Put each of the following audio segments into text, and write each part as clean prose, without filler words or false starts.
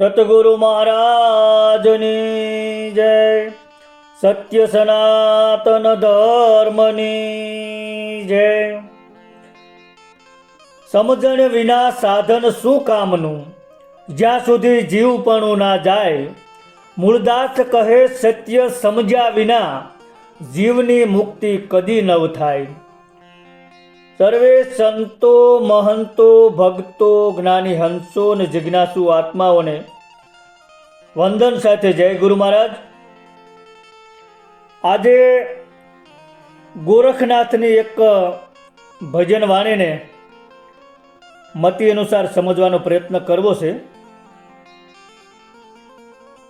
સતગુરુ મહારાજની જય. સત્ય સનાતન ધર્મની જય. સમજણ વિના સાધન શું કામનું, જ્યાં સુધી જીવપણું ના જાય. મૂળદાસ કહે સત્ય સમજ્યા વિના જીવની મુક્તિ કદી નવ થાય. સર્વે સંતો મહંતો ભક્તો જ્ઞાની હંસો અને જિજ્ઞાસુ આત્માઓને વંદન સાથે જય ગુરુ મહારાજ. આજે ગોરખનાથની એક ભજન વાણીને મતિ અનુસાર સમજવાનો પ્રયત્ન કરવો છે.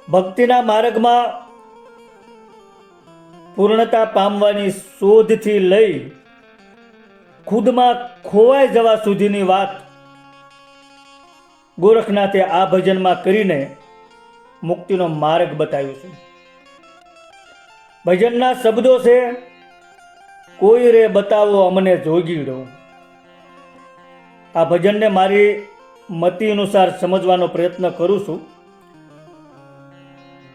ભક્તિના માર્ગમાં પૂર્ણતા પામવાની શોધથી લઈ ખુદમાં ખોવાઈ જવા સુધીની વાત ગોરખનાથે આ ભજનમાં કરીને મુક્તિનો માર્ગ બતાવ્યો છે. ભજનના શબ્દો છે, કોઈ રે બતાવો અમને જોગીડો. આ ભજનને મારી મતિ અનુસાર સમજવાનો પ્રયત્ન કરું છું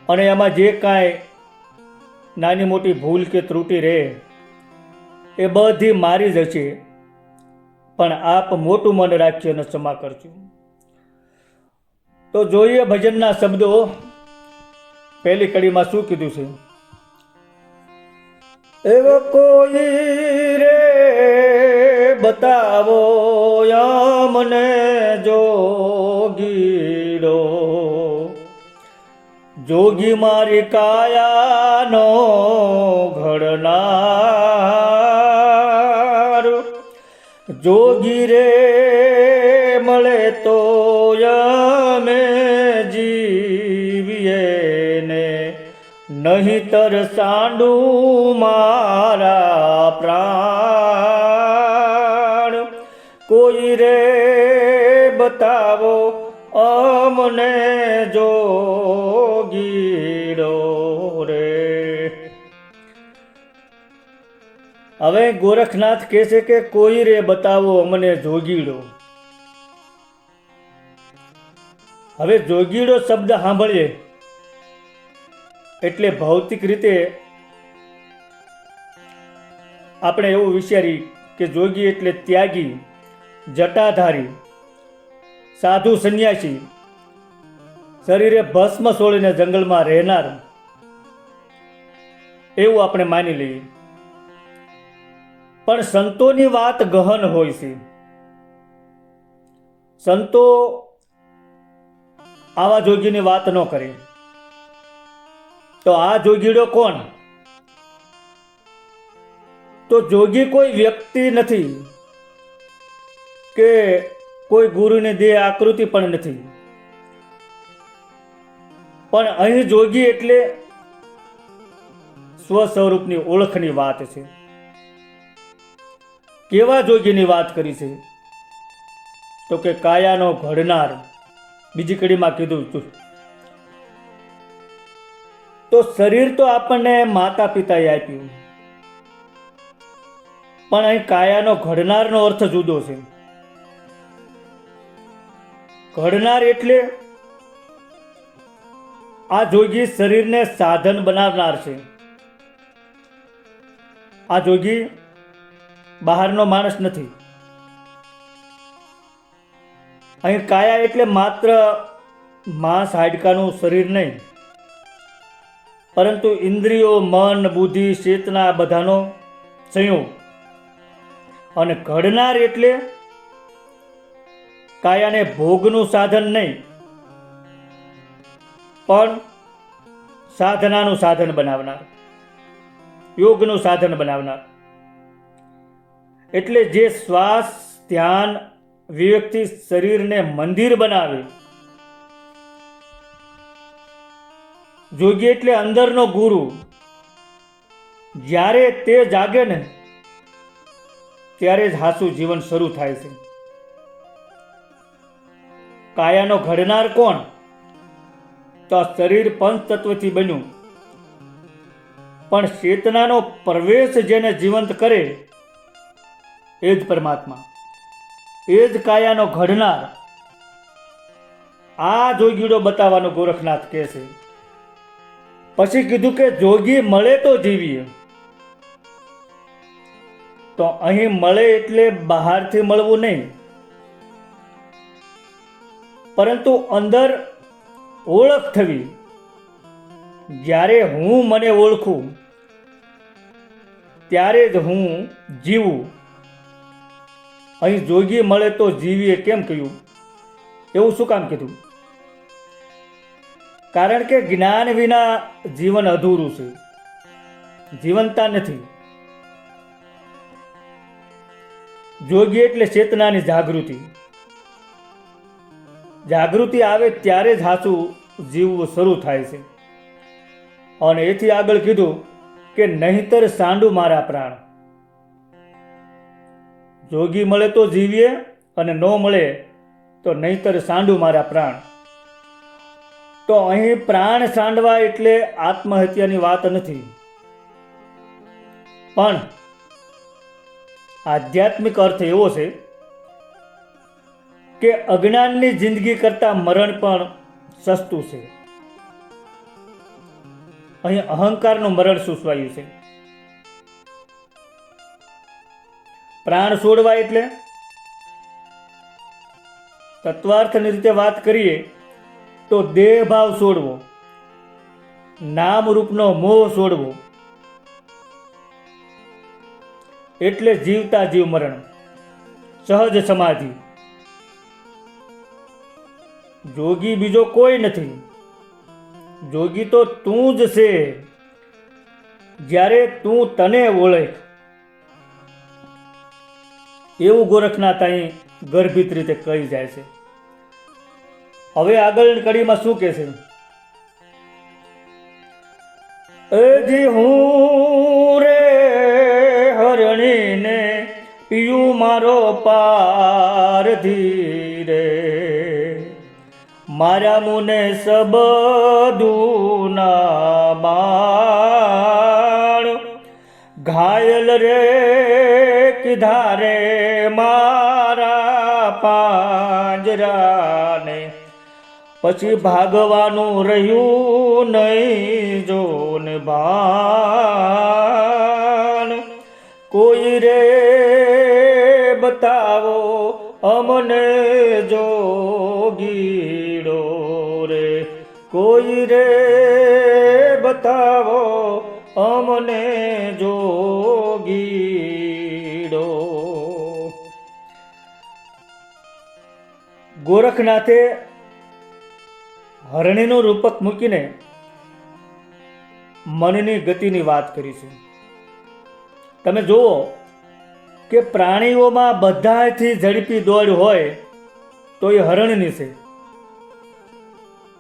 અને એમાં જે કાંઈ નાની મોટી ભૂલ કે ત્રુટિ રહે એ બધી મારી જ છે, પણ આપ મોટું મન રાખજો અને ક્ષમા કરજો. તો જોઈએ ભજનના શબ્દો. પહેલી કડીમાં શું કીધું છે? એવો કોઈ રે બતાવો મને જોગીડો, જોગી મારી કાયાનો ઘડનાર. જોગી રે મળે તો અમે જીવીએ ને, નહીતર સાંડું મારા પ્રાણ. કોઈ રે બતાવો અમને જોગીડો રે. હવે ગોરખનાથ કહે છે કે કોઈ રે બતાવો અમને જોગીડો. હવે જોગીડો શબ્દ સાંભળીએ એટલે ભૌતિક રીતે આપણે એવું વિચારી કે જોગી એટલે ત્યાગી, જટાધારી, સાધુ સંન્યાસી, શરીરે ભસ્મ છોડીને જંગલમાં રહેનાર, એવું આપણે માની લઈએ. પણ સંતોની વાત ગહન હોય છે. સંતો આવા જોગીની વાત ન કરે. તો આ જોગીડો કોણ? તો જોગી કોઈ વ્યક્તિ નથી કે કોઈ ગુરુની દેહ આકૃતિ પણ નથી, પણ અહીં જોગી એટલે સ્વ સ્વરૂપની ઓળખની વાત છે. કેવા જોગીની વાત કરી છે? તો કે કાયાનો ઘડનાર. બીજી કડીમાં કીધું તો શરીર તો આપણને માતા પિતાએ આપ્યું, પણ અહીં કાયાનો ઘડનારનો અર્થ જુદો છે. ઘડનાર એટલે આ જોગી શરીરને સાધન બનાવનાર છે. આ જોગી બહારનો માણસ નથી. અહીં કાયા એટલે માત્ર માંસ હાડકાનું શરીર નહીં, પરંતુ ઇન્દ્રિયો, મન, બુદ્ધિ, ચેતના બધાનો સંયોગ. અને ઘડનાર એટલે કાયાને ભોગનું સાધન નહીં, પણ સાધનાનું સાધન બનાવનાર, યોગનું સાધન બનાવનાર. એટલે જે શ્વાસ, ધ્યાન, વિવેકથી શરીરને મંદિર બનાવે. જોગી એટલે અંદરનો ગુરુ. જ્યારે તે જાગે ને ત્યારે જ હાસું જીવન શરૂ થાય છે. કાયાનો ઘડનાર કોણ? તો આ શરીર પંચ તત્વથી બન્યું, પણ ચેતનાનો પ્રવેશ જેને જીવંત કરે એ જ પરમાત્મા, એ જ કાયાનો ઘડનાર. આ જોગીડો બતાવવાનો ગોરખનાથ કહે છે. પછી કીધું કે જોગી મળે તો જીવીએ. તો અહીં મળે એટલે બહારથી મળવું નહીં, પરંતુ અંદર ઓળખ થવી. જ્યારે હું મને ઓળખું ત્યારે જ હું જીવું. અહીં જોગી મળે તો જીવીએ કેમ કહ્યું? એવું શું કામ કીધું? કારણ કે જ્ઞાન વિના જીવન અધૂરું છે, જીવનતા નથી. જોગી એટલે ચેતનાની જાગૃતિ. જાગૃતિ આવે ત્યારે જ સાચું જીવવું શરૂ થાય છે. અને એથી આગળ કીધું કે નહીંતર સાંડું મારા પ્રાણ. જોગી મળે તો જીવીએ અને ન મળે તો નહીંતર સાંડું મારા પ્રાણ. તો અહીં પ્રાણ સાંડવા એટલે આત્મહત્યાની વાત નથી, પણ આધ્યાત્મિક અર્થ એવો છે કે અજ્ઞાનની જિંદગી કરતા મરણ પણ સસ્તું છે. અહીં અહંકારનું મરણ સૂચવાયું છે. પ્રાણ છોડવા એટલે તત્વાર્થની રીતે વાત કરીએ તો દેહ ભાવ છોડવો, નામ રૂપનો મોહ છોડવો, એટલે જીવતા જીવ મરણ, સહજ સમાધિ. જોગી બીજો કોઈ નથી, જોગી તો તું જ છે. જ્યારે તું તને ઓળખ, એવું ગોરખનાથ અહીં ગર્ભિત રીતે કહી જાય છે. હવે આગળની કડીમાં શું કહે છે? એજી હું રે હરણીને પીયું મારો પારધી રે, મારા મુને સબદું ના બાણ, ઘાયલ રે કીધા રે મારા પાંજરાને, પછી ભાગવાનું રહ્યું નહીં જોન ભાન. કોઈ રે બતાવો અમને જોગીડો રે, કોઈ રે બતાવો અમને જોગીડો. ગોરખનાથે હરણીનું રૂપક મૂકીને મનની ગતિની વાત કરી છે. તમે જુઓ કે પ્રાણીઓમાં બધાથી ઝડપી દોડ હોય તો એ હરણની છે,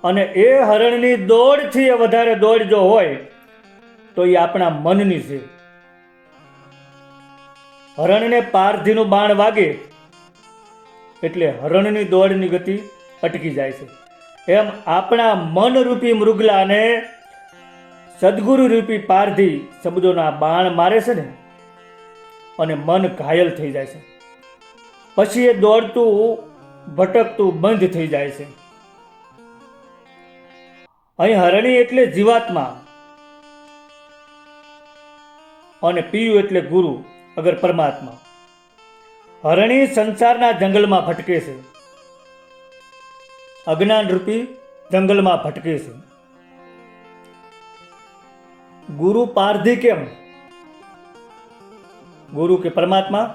અને એ હરણની દોડથી વધારે દોડ જો હોય તો એ આપણા મનની છે. હરણને પારધીનું બાણ વાગે એટલે હરણની દોડની ગતિ અટકી જાય છે. એમ આપણા મનરૂપી મૃગલાને સદગુરુ રૂપી પારધી શબ્દોના બાણ મારે છે ને, અને મન ઘાયલ થઈ જાય છે. પછી એ દોડતું ભટકતું બંધ થઈ જાય છે. અહીં હરણી એટલે જીવાત્મા અને પીયું એટલે ગુરુ અગર પરમાત્મા. હરણી સંસારના જંગલમાં ભટકે છે, અજ્ઞાન રૂપી જંગલમાં ભટકે છે. ગુરુ પારધી કેમ? ગુરુ કે પરમાત્મા?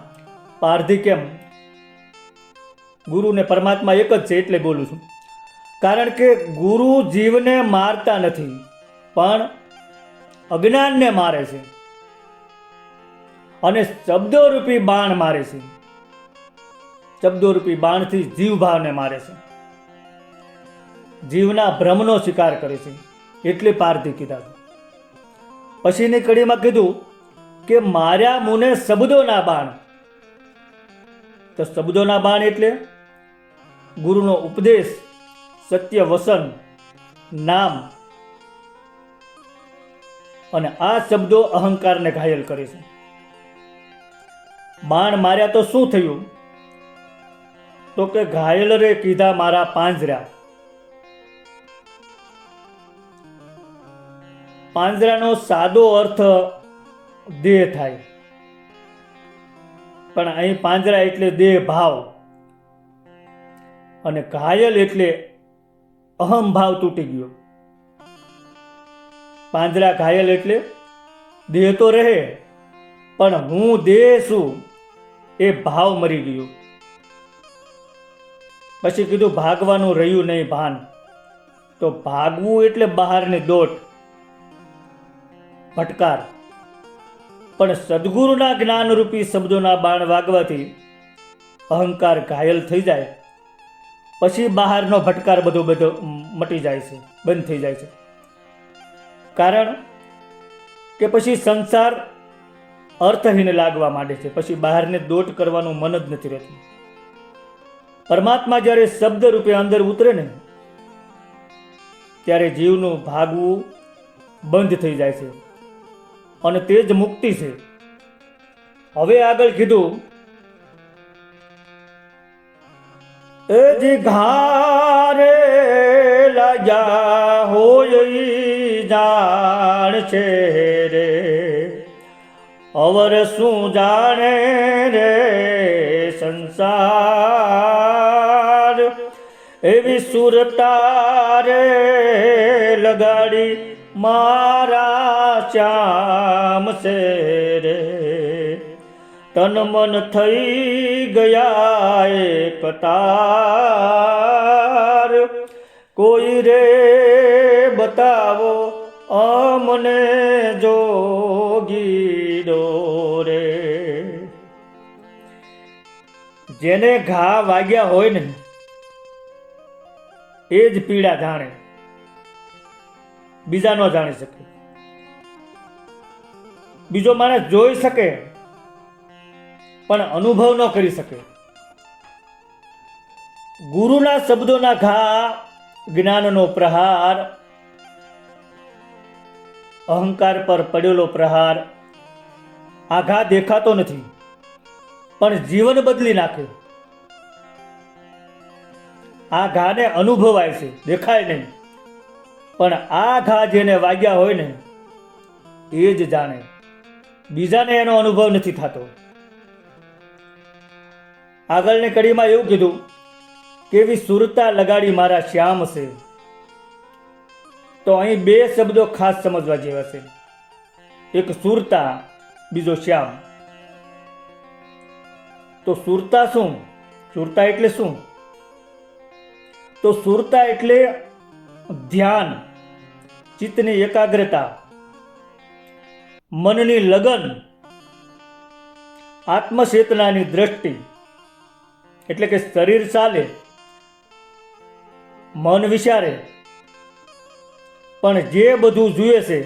પારધી કેમ? ગુરુ ને પરમાત્મા એક જ છે એટલે બોલું છું. કારણ કે ગુરુ જીવને મારતા નથી, પણ અજ્ઞાનને મારે છે, અને શબ્દોરૂપી બાણ મારે છે. શબ્દોરૂપી બાણથી જીવ ભાવને મારે છે, જીવના ભ્રમનો શિકાર કરે છે, એટલે પારધી કીધા. પછીની કડીમાં કીધું કે માર્યા મુને શબ્દોના બાણ. તો શબ્દોના બાણ એટલે ગુરુનો ઉપદેશ, સત્ય વસન, નામ, અને આ શબ્દો અહંકારને ઘાયલ કરે છે. બાણ માર્યા તો શું થયું? તો કે ઘાયલ રે કીધા મારા પાંજરા. પાંજરાનો સાદો અર્થ દેહ થાય, પણ અહીં પાંજરા એટલે દેહ ભાવ, અને ઘાયલ એટલે અહમ ભાવ તૂટી ગયો. પાંજરા ઘાયલ એટલે દેહ તો રહે, પણ હું દેહ છું એ ભાવ મરી ગયો. પછી કીધું ભાગવાનું રહ્યું નહીં ભાન. તો ભાગવું એટલે બહારની દોટ, ભટકાર. પણ સદગુરુના જ્ઞાનરૂપી શબ્દોના બાણ વાગવાથી અહંકાર ઘાયલ થઈ જાય, પછી બહારનો ભટકાર બધો મટી જાય છે, બંધ થઈ જાય છે. કારણ કે પછી સંસાર અર્થહીન લાગવા માંડે છે, પછી બહારને દોટ કરવાનું મન જ નથી રહેતું. પરમાત્મા જ્યારે શબ્દ રૂપે અંદર ઉતરે ને, ત્યારે જીવનું ભાગવું બંધ થઈ જાય છે, અને તે જ મુક્તિ છે. હવે આગળ કીધું, એ જે ઘારે લાગ્યા હોય જાણ છે રે, અવર શું જાણે રે સંસાર, એવી સુરતા રે લગાડી મારા શ્યામ છે રે, તન મન થઈ ગયા એક તાર, કોઈ રે બતાવો અમને જોગી દો રે. જેને ઘા વાગ્યા હોય ને એ જ પીડા જાણે, બીજા ન જાણી શકે. બીજો માણસ જોઈ શકે પણ અનુભવ ન કરી શકે. ગુરુના શબ્દોના ઘા, જ્ઞાનનો પ્રહાર, અહંકાર પર પડેલો પ્રહાર. આ ઘા દેખાતો નથી પણ જીવન બદલી નાખે. આ ઘાને અનુભવાય છે, દેખાય નહીં, પણ આ ઘા જેને વાગ્યા હોય ને એ જ જાણે, બીજાને એનો અનુભવ નથી થતો. આગળની કડીમાં એવું કીધું કે એવી સુરતા લગાડી મારા શ્યામ છે. તો અહીં બે શબ્દો ખાસ સમજવા જેવા છે, એક સુરતા, બીજો શ્યામ. તો સુરતા શું? સુરતા એટલે શું? તો સુરતા એટલે ધ્યાન, ચિત્તની એકાગ્રતા, મનની લગન, આત્મચેતનાની દ્રષ્ટિ. એટલે કે શરીર ચાલે, મન વિચારે, પણ જે બધું જુએ છે,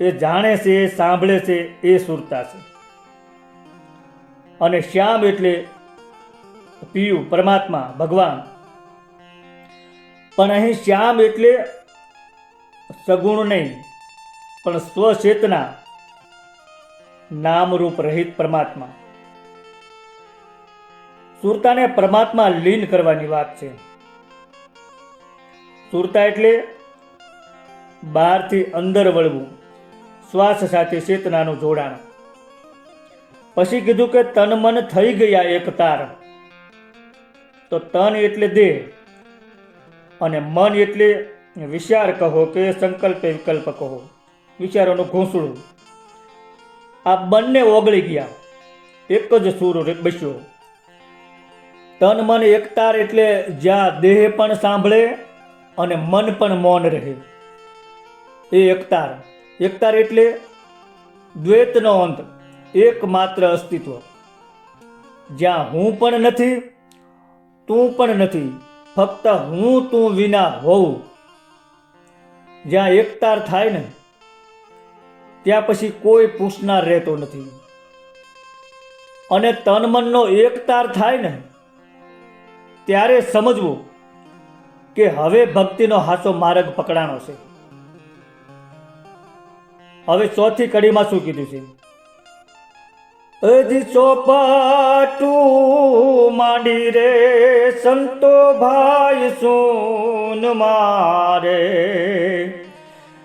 એ જાણે છે, એ સાંભળે છે, એ સુરતા છે. અને શ્યામ એટલે પિયું, પરમાત્મા, ભગવાન. પણ અહીં શ્યામ એટલે સગુણ નહીં, પણ સ્વચેતના, નામરૂપ રહિત પરમાત્મા. સુરતાને પરમાત્મા લીન કરવાની વાત છે. સુરતા એટલે બહારથી અંદર વળવું, શ્વાસ સાથે ચેતનાનું જોડાણ. પછી કીધું કે તન મન થઈ ગયા એક તાર. તો તન એટલે દેહ, અને મન એટલે વિચાર કહો કે સંકલ્પ વિકલ્પ કહો, વિચારોનું ઘૂંસળું. આ બંને ઓગળી ગયા, એક જ સૂર બસ્યો. તન મન એકતાર એટલે જ્યાં દેહ પણ સાંભળે અને મન પણ મૌન રહે, એ એકતાર. એકતાર એટલે દ્વૈતનો અંત, એકમાત્ર અસ્તિત્વ, જ્યાં હું પણ નથી, તું પણ નથી, ફક્ત હું તું વિના હોઉં. જ્યાં એકતાર થાય ને ત્યાં પછી કોઈ પૂછનાર રહેતો નથી. અને તન મનનો એકતાર થાય ને ત્યારે સમજવું કે હવે ભક્તિનો હાચો માર્ગ પકડાણો છે. હવે ચોથી કડીમાં શું કીધું છે? હજી ચોપાટું માંડી રે સંતો ભાઈ સુન મારે,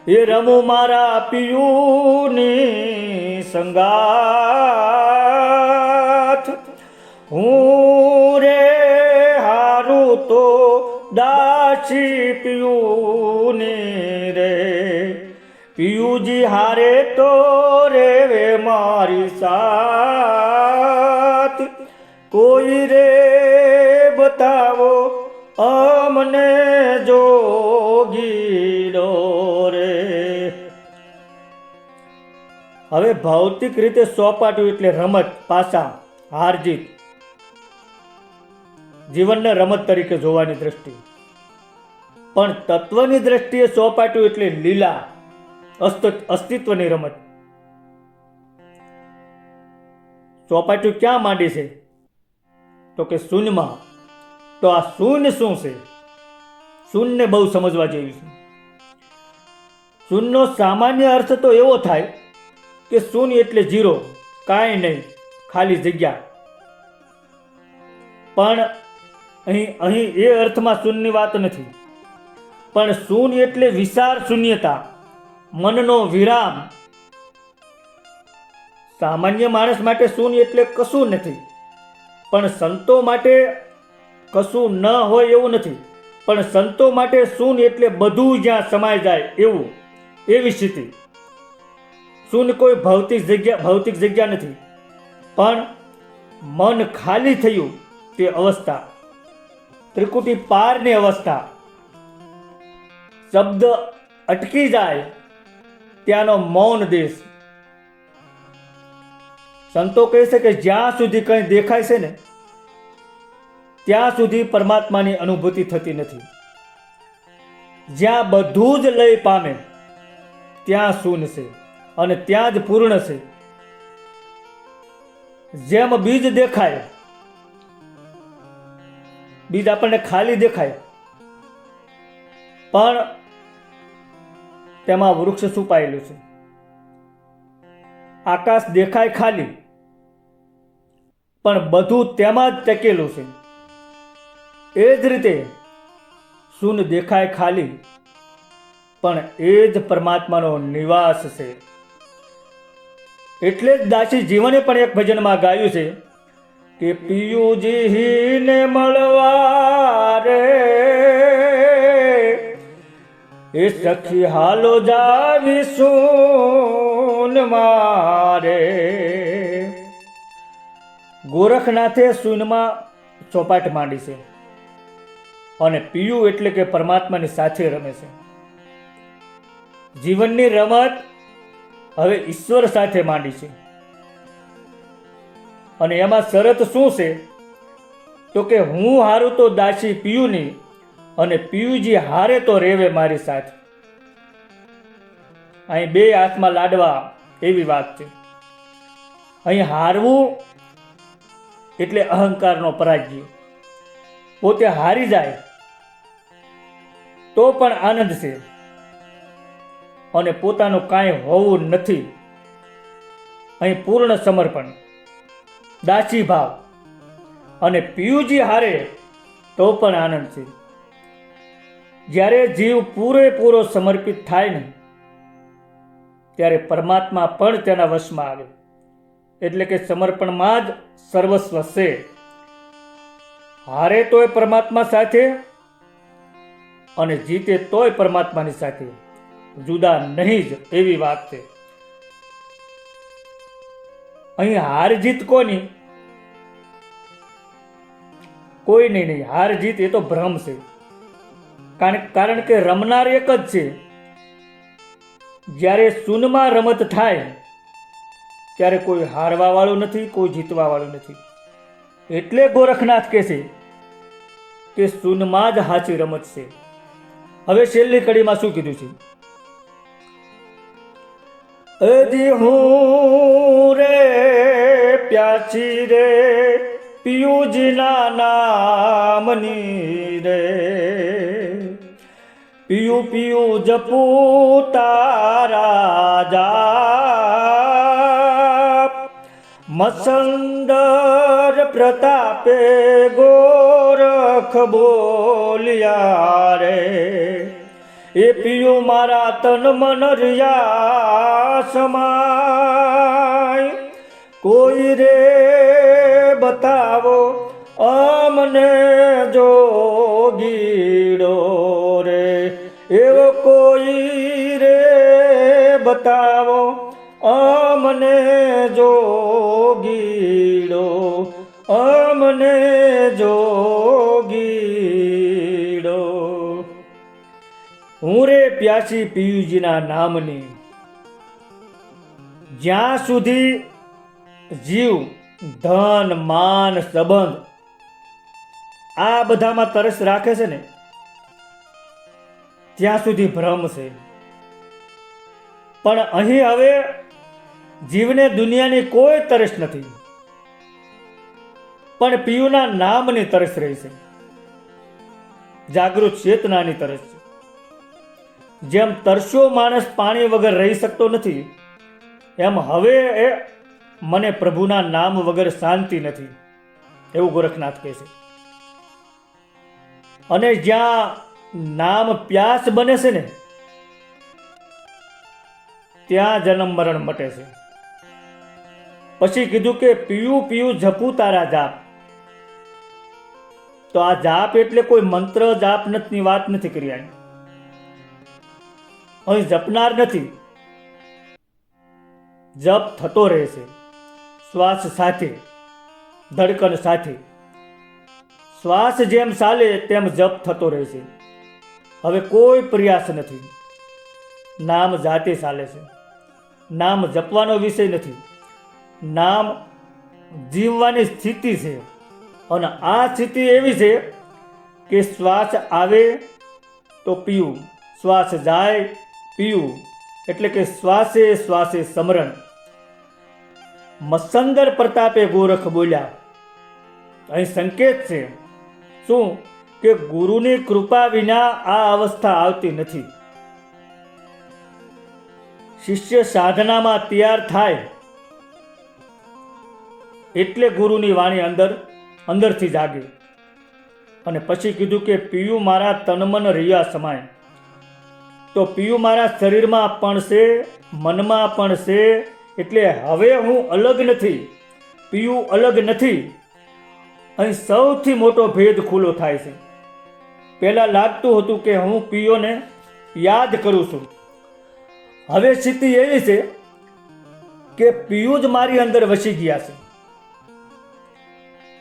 એ રમું મારા પિયુની સંગાથ, હું રે હારું તો દાસી પિયુની રે, પિયુજી હારે તો રેવે મારી સાથ, કોઈ રે બતાવો અમને જોગીડો રે. હવે ભૌતિક રીતે સોપાટ્યું એટલે રમત, પાસા, હાર જીત, જીવનને રમત તરીકે જોવાની દ્રષ્ટિ. પણ તત્વની દ્રષ્ટિએ સોપાટ્યું એટલે લીલા, અસ્તિત્વની રમત. ચોપાટ્યું ક્યાં માંડી છે? તો કે શૂન્યમાં. તો આ શૂન્ય શું છે? શૂન્ય બહુ સમજવા જેવી છે. શૂન્યનો સામાન્ય અર્થ તો એવો થાય કે શૂન્ય એટલે ઝીરો, કાંઈ નહીં, ખાલી જગ્યા. પણ અહીં એ અર્થમાં શૂન્યની વાત નથી. પણ શૂન્ય એટલે વિશાળ શૂન્યતા, મનનો વિરામ. સામાન્ય માણસ માટે શૂન્ય એટલે કશું નથી, પણ સંતો માટે કશું ન હોય એવું નથી. પણ સંતો માટે શૂન્ય એટલે બધું જ્યાં સમાઈ જાય એવું, એવી સ્થિતિ. શૂન્ય કોઈ ભૌતિક જગ્યા નથી, પણ મન ખાલી થયું તે અવસ્થા, ત્રિકુટી પારની અવસ્થા. શબ્દ અટકી જાય ત્યાંનો મૌન દેશ. સંતો કહે છે કે જ્યાં સુધી કંઈ દેખાય છે ને ત્યાં સુધી પરમાત્માની અનુભૂતિ થતી નથી. જ્યાં બધું જ લય પામે ત્યાં શૂન્ય છે અને ત્યાં જ પૂર્ણ છે. જેમ બીજ દેખાય, બીજ આપણને ખાલી દેખાય, પણ તેમાં વૃક્ષ છુપાયેલું છે. આકાશ દેખાય ખાલી, પણ બધું તેમાં જ ટકેલું છે. એ જ રીતે શૂન્ય દેખાય ખાલી, પણ એ જ પરમાત્માનો નિવાસ છે. એટલે જ દાસી જીવને પણ એક ભજનમાં ગાયું છે કે પિયુજીને મળવા રે એ સખી હાલો જાવીશું મારે. ગોરખનાથે શૂન્યમાં ચોપાટ માંડી છે અને પિયુ એટલે કે પરમાત્માની સાથે રમે છે. જીવનની રમત હવે ઈશ્વર સાથે માંડી છે. અને એમાં શરત શું છે? તો કે હું હારું તો દાસી પિયુની અને પિયુજી હારે તો રેવે મારી સાથે. અહીં બે હાથમાં લાડવા એવી વાત છે. અહીં હારવું એટલે અહંકારનો પરાજય. પોતે હારી જાય તો પણ આનંદ છે અને પોતાનું કાંઈ હોવું નથી. અહીં પૂર્ણ સમર્પણ, દાસી ભાવ. અને પિયુજી હારે તો પણ આનંદ છે. જ્યારે જીવ પૂરેપૂરો સમર્પિત થાય ને ત્યારે પરમાત્મા પણ તેના વશમાં આવે. એટલે કે સમર્પણમાં જ સર્વસ્વ છે. હારે તોય પરમાત્મા સાથે અને જીતે તોય પરમાત્માની સાથે, જુદા નહીં જ, એવી વાત છે. અહીં હાર જીત કોની? કોઈ નહીં. હાર જીત એ તો ભ્રમ છે. કારણ કે રમનાર એક જ છે. જ્યારે શૂન્યમાં રમત થાય ત્યારે કોઈ હારવા વાળું નથી, કોઈ જીતવા વાળું નથી. એટલે ગોરખનાથ કહે છે કે શૂન્યમાં જ સાચી રમત છે. હવે છેલ્લી કડીમાં શું કીધું છે? અજી હું રે પ્યાસી રે પિયુજીના નામની રે, પિયુ પિયુ જપુ તારા જાપ, મસંદર પ્રતાપે ગોરખ બોલ્યા રે, એ પિયું મારા તન મન રિયા સમાય, કોઈ રે બતાવો અમને જોગીડો રે, એવો કોઈ રે બતાવો અમને જોગીડો, અમને જોગીડો. હું રે પ્યાસી પિયુજીના નામની, જ્યાં સુધી જીવ ધન માન સંબંધ આ બધામાં તરસ રાખે છે ને, ત્યાં સુધી ભ્રમ છે. પણ અહીં હવે જીવને દુનિયાની કોઈ તરસ નથી, પણ પિયુના નામની તરસ રહી છે, જાગૃત ચેતનાની તરસ છે. જેમ તરસ્યો માણસ પાણી વગર રહી શકતો નથી, એમ હવે મને પ્રભુના નામ વગર શાંતિ નથી, એવું ગોરખનાથ કહે છે. અને જ્યાં નામ પ્યાસ બને છે ને, ત્યાં જન્મ મરણ મટે છે. પછી કીધું કે પીયું પીયું જપું તારા જાપ. તો આ જાપ એટલે કોઈ મંત્ર જાપ ની વાત નથી કરી. અહીં જપનાર નથી, જપ થતો રહે છે, શ્વાસ સાથે, ધડકન સાથે. શ્વાસ જેમ ચાલે તેમ જપ થતો રહે છે. હવે કોઈ પ્રયાસ નથી, નામ જાતે ચાલે છે. નામ જપવાનો વિષય નથી, નામ જીવવાની સ્થિતિ છે. અને આ સ્થિતિ એવી છે કે શ્વાસ આવે તો પીવું, શ્વાસ જાય પીવું, એટલે કે શ્વાસે શ્વાસે સમરણ. મસંદર પ્રતાપે ગોરખ બોલ્યા. અહીં સંકેત છે શું કે ગુરુની કૃપા વિના આ અવસ્થા આવતી નથી. શિષ્ય સાધનામાં તૈયાર થાય એટલે ગુરુની વાણી અંદરથી જાગે. અને પછી કીધું કે પિયું મારા તનમન રિયા સમાય. તો પિયું મારા શરીરમાં પણ છે, મનમાં પણ છે. એટલે હવે હું અલગ નથી, પિયું અલગ નથી. અહીં સૌથી મોટો ભેદ ખુલ્લો થાય છે. પહેલા લાગતું હતું કે હું પિયોને યાદ કરું છું. હવે સ્થિતિ એવી છે કે પિયું જ મારી અંદર વસી ગયા છે.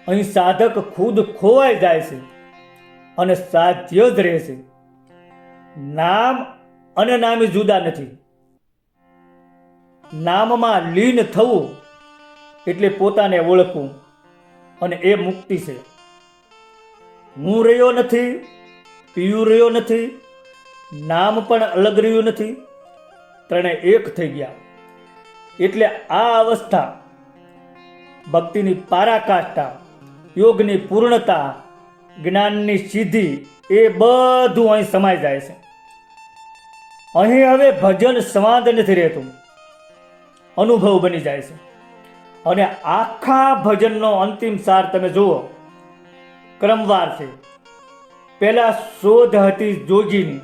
અહીં સાધક ખુદ ખોવાઈ જાય છે અને સાધ્ય જ રહે છે. નામ અને નામી જુદા નથી. નામમાં લીન થવું એટલે પોતાને ઓળખવું, અને એ મુક્તિ છે. હું રહ્યો નથી, પિયું રહ્યો નથી, નામ પણ અલગ રહ્યું નથી, ત્રણે એક થઈ ગયા. એટલે આ અવસ્થા ભક્તિની પારાકાષ્ઠા, યોગની પૂર્ણતા, જ્ઞાનની સિદ્ધિ, એ બધું અહીં સમાઈ જાય છે. અહીં હવે ભજન સંવાદ નથી રહેતું, અનુભવ બની જાય છે. અને આખા ભજનનો અંતિમ સાર તમે જુઓ, ક્રમવાર છે. પહેલા શોધ હતી જોગીની,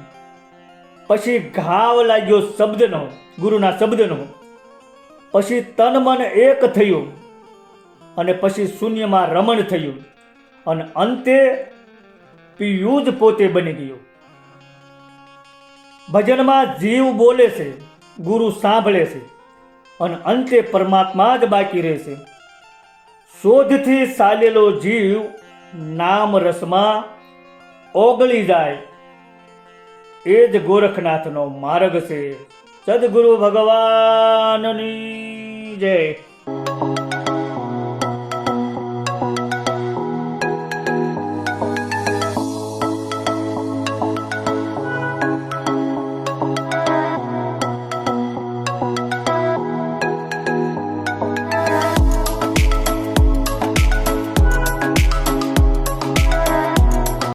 પછી ઘાવ લાગ્યો શબ્દનો, ગુરુના શબ્દનો, પછી તન મન એક થયું, અને પછી શૂન્યમાં રમણ થયું, અને અંતે પિયું જ પોતે બની ગયું. ભજનમાં જીવ બોલે છે, ગુરુ સાંભળે છે, અને અંતે પરમાત્મા જ બાકી રહેશે. શોધથી ચાલેલો જીવ નામ રસમાં ઓગળી જાય, એ જ ગોરખનાથનો માર્ગ છે. સદગુરુ ભગવાનની જય.